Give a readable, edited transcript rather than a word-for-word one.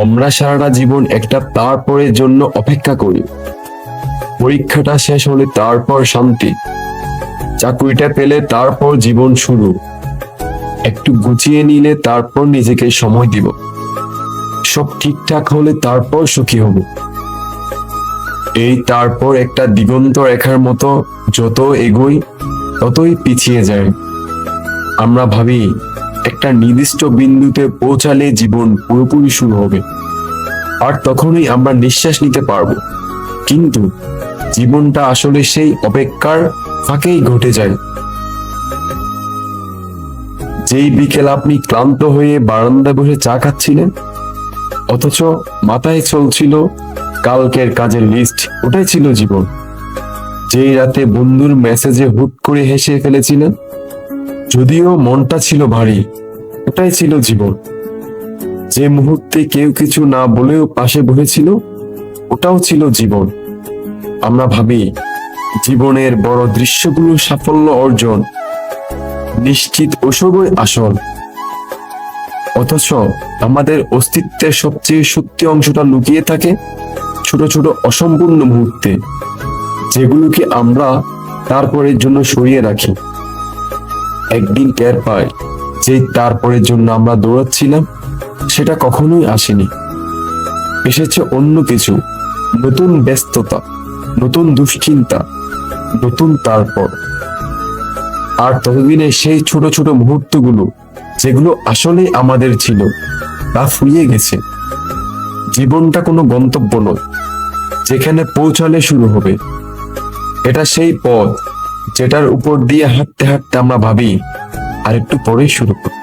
আমরা সারাটা জীবন একটা তারপরের জন্য অপেক্ষা করি। পরীক্ষাটা শেষ হলে তারপর শান্তি, চাকরিটা পেলে তারপর জীবন শুরু, একটু গুছিয়ে নিলে তারপর নিজেকে সময় দিব, সব ঠিকঠাক হলে তারপর সুখী হব। এই তারপর একটা দিগন্ত রেখার মতো যত এগোই ততই পিছিয়ে যায়। আমরা ভাবি একটা নির্দিষ্ট বিন্দুতে পৌঁছালে জীবন পুরোপুরি শুরু হবে, আর তখনই আমরা নিঃশ্বাস নিতে পারবো। কিন্তু জীবনটা আসলে সেই অপেক্ষার ফাঁকেই ঘটে যায়। যেই বিকেল আপনি ক্লান্ত হয়ে বারান্দায় বসে চা খাচ্ছিলেন, অথচ মাথায় চলছিল কালকের কাজের লিস্ট, ওটাই ছিল জীবন। যেই রাতে বন্ধুর মেসেজে হুট করে হেসে ফেলেছিলেন, যদিও মনটা ছিল ভারী, ওটাই ছিল জীবন। যে মুহূর্তে কেউ কিছু না বলেও পাশে বসেছিল, ওটাও ছিল জীবন। আমরা ভাবি জীবনের বড় দৃশ্যগুলো সাফল্য অর্জন, নিশ্চিত ওসবই আসল। অথচ আমাদের অস্তিত্বের সবচেয়ে সত্যি অংশটা লুকিয়ে থাকে ছোট ছোট অসম্পূর্ণ মুহূর্তে, যেগুলোকে আমরা তারপরের জন্য সরিয়ে রাখি। একদিন টের পাই যে তারপরের জন্য আমরা দৌড়াচ্ছিলাম সেটা কখনোই আসেনি, এসেছে অন্য কিছু, নতুন ব্যস্ততা, নতুন দুশ্চিন্তা, নতুন তারপর। আর ততদিনে সেই ছোট ছোট মুহূর্তগুলো যেগুলো আসলে আমাদের ছিল, তা ফুরিয়ে গেছে। জীবনটা কোনো গন্তব্য নয় যেখানে পৌঁছালে শুরু হবে, এটা সেই পথ যেটার উপর দিয়ে হাঁটতে হাঁটতে আমরা ভাবি আর একটু পরেই শুরু করব।